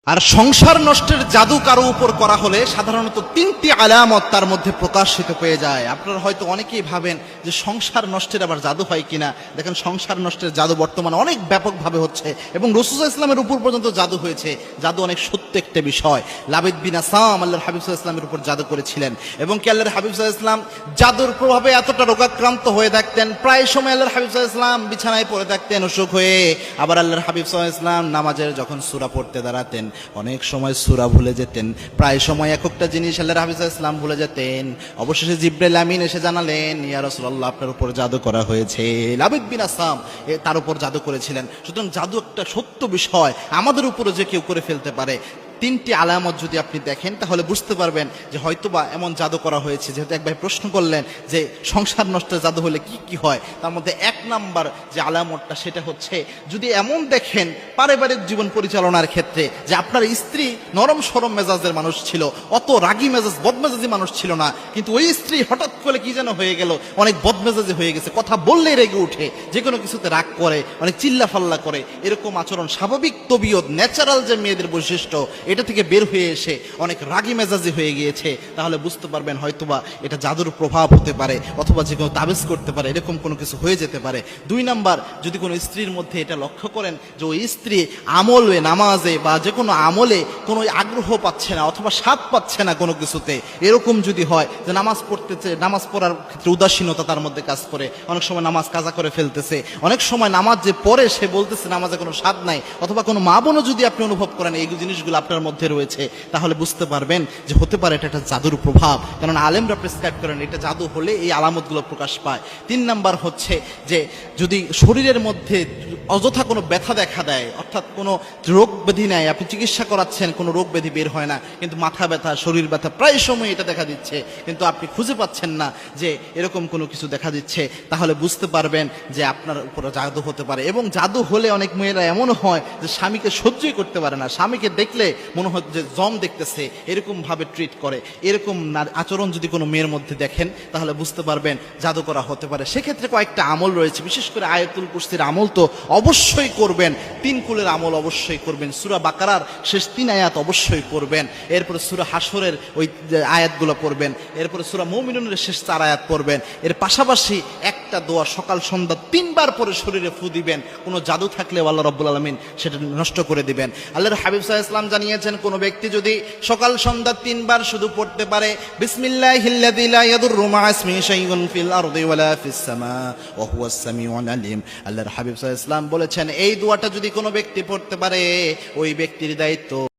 আর সংসার নষ্টের জাদু কারো উপর করা হলে সাধারণত তিনটি আলামত তার মধ্যে প্রকাশিত পেয়ে যায়। আপনারা হয়তো অনেকেই ভাবেন যে সংসার নষ্টের আবার জাদু হয় কিনা। দেখেন, সংসার নষ্টের জাদু বর্তমানে অনেক ব্যাপকভাবে হচ্ছে এবং রাসূল ইসলামের উপর পর্যন্ত জাদু হয়েছে। জাদু অনেক সত্য একটা বিষয়। লাবিদ বিন আসাম আল্লাহর হাবিব সাল্লাল্লাহু আলাইহি ওয়াসাল্লামের উপর জাদু করেছিলেন এবং কি আল্লাহর হাবিব সাল্লাল্লাহু আলাইহি ওয়াসাল্লাম জাদুর প্রভাবে এতটা রোগাক্রান্ত হয়ে থাকতেন, প্রায় সময় আল্লাহর হাবিব সাল্লাল্লাহু আলাইহি ওয়াসাল্লাম বিছানায় পড়ে থাকতেন অসুখ হয়ে। আবার আল্লাহর হাবিব সাল্লাল্লাহু আলাইহি ওয়াসাল্লাম নামাজের যখন সূরা পড়তে দাঁড়াতেন অনেক সময় সূরা ভুলে যেতেন, প্রায় সময় একটা জিনিস আল্লাহর হাবিব সাল্লাল্লাহু আলাইহি ওয়াসাল্লাম ভুলে যেতেন। অবশেষে জিবরাইল আমিন এসে জানালেন, ইয়া রাসূলুল্লাহ, আপনার উপর জাদু করা হয়েছে। লাবিদ বিন আসাম তার উপর জাদু করেছিলেন। সুতরাং জাদু একটা সত্য বিষয়, আমাদের উপরে যে কেউ করে ফেলতে পারে। তিনটি আলামত যদি আপনি দেখেন তাহলে বুঝতে পারবেন যে হয়তোবা এমন জাদু করা হয়েছে। যেহেতু এক ভাই প্রশ্ন করলেন যে সংসার নষ্টের জাদু হলে কি কি হয়, তার মধ্যে এক নাম্বার যে আলামতটা সেটা হচ্ছে, যদি এমন দেখেন পারিবারিক জীবন পরিচালনার ক্ষেত্রে যে আপনার স্ত্রী নরম সরম মেজাজের মানুষ ছিল, অত রাগী মেজাজ বদমেজাজি মানুষ ছিল না, কিন্তু ওই স্ত্রী হঠাৎ করে কি যেন হয়ে গেল, অনেক বদমেজাজি হয়ে গেছে, কথা বললেই রেগে উঠে, যে কোনো কিছুতে রাগ করে, অনেক চিল্লা ফাল্লা করে, এরকম আচরণ স্বাভাবিক তবিয়ত ন্যাচারাল যে মেয়েদের বৈশিষ্ট্য এটা থেকে বের হয়ে এসে অনেক রাগী মেজাজি হয়ে গিয়েছে, তাহলে বুঝতে পারবেন হয়তোবা এটা জাদুর প্রভাব হতে পারে, অথবা যে কোনো তাবিজ করতে পারে, এরকম কোনো কিছু হয়ে যেতে পারে। দুই নাম্বার, যদি কোনো স্ত্রীর মধ্যে এটা লক্ষ্য করেন যে ওই স্ত্রী আমলে নামাজে বা যে কোনো আমলে কোনো আগ্রহ পাচ্ছে না অথবা স্বাদ পাচ্ছে না কোনো কিছুতে, এরকম যদি হয় যে নামাজ পড়তেছে, নামাজ পড়ার ক্ষেত্রে উদাসীনতা তার মধ্যে কাজ করে, অনেক সময় নামাজ কাজা করে ফেলতেছে, অনেক সময় নামাজ যে পড়ে সে বলতেছে নামাজে কোনো স্বাদ নাই, অথবা কোনো মা বোনও যদি আপনি অনুভব করেন এই জিনিসগুলো আপনার মধ্যে রয়েছে, তাহলে বুঝতে পারবেন যে হতে পারে এটা একটা জাদুর প্রভাব। কারণ আলেমরা প্রেসক্রাইব করেন এটা জাদু হলে এই আলামতগুলো প্রকাশ পায়। তিন নাম্বার হচ্ছে যে যদি শরীরের মধ্যে অযথা কোনো ব্যথা দেখা দেয়, অর্থাৎ কোনো রোগ ব্যাধি নেয়, আপনি চিকিৎসা করাচ্ছেন কোনো রোগ ব্যাধি বের হয় না, কিন্তু মাথা ব্যথা শরীর ব্যথা প্রায় সময় এটা দেখা দিচ্ছে, কিন্তু আপনি খুঁজে পাচ্ছেন না যে এরকম কোনো কিছু দেখা দিচ্ছে, তাহলে বুঝতে পারবেন যে আপনার উপরে জাদু হতে পারে। এবং জাদু হলে অনেক মেয়েরা এমন হয় যে স্বামীকে সহ্যই করতে পারে না, স্বামীকে দেখলে মনে হয় যে জম দেখতেছে, এরকম ভাবে ট্রিট করে। এরকম আচরণ যদি কোনো মেয়ের মধ্যে দেখেন তাহলে বুঝতে পারবেন জাদু করা হতে পারে। সেক্ষেত্রে কয়েকটা আমল রয়েছে, বিশেষ করে আয়াতুল কুরসির আমল তো অবশ্যই করবেন, 3 কুলের আমল অবশ্যই করবেন, সূরা বাকারার শেষ 3 আয়াত অবশ্যই পড়বেন, এরপরে সূরা হাসরের ওই আয়াতগুলো পড়বেন, এরপরে সূরা মুমিনুনের শেষ 4 আয়াত পড়বেন। এর পাশাপাশি একটা দোয়া সকাল সন্ধ্যা 3 বার পরে শরীরে ফু দিবেন। কোনো জাদু থাকলে আল্লাহ রাব্বুল আলামিন সেটা নষ্ট করে দিবেন। আল্লাহর হাবিব সাল্লাল্লাহু আলাইহি ওয়াসাল্লাম জানিয়েছেন, কোনো ব্যক্তি যদি সকাল সন্ধ্যা 3 বার শুধু পড়তে পারে বিসমিল্লাহিল্লাযী লা ইয়াদুররু মা ইসমিহি শাইউন ফিল আরদি ওয়ালা ফিস সামা ওয়া হুয়াস সামিউল আলিম, আল্লাহর হাবিব সাল্লাল্লাহু আলাইহি ওয়াসাল্লাম বলেছেন এই দোয়াটা যদি কোনো ব্যক্তি পড়তে পারে ওই ব্যক্তির দায়িত্ব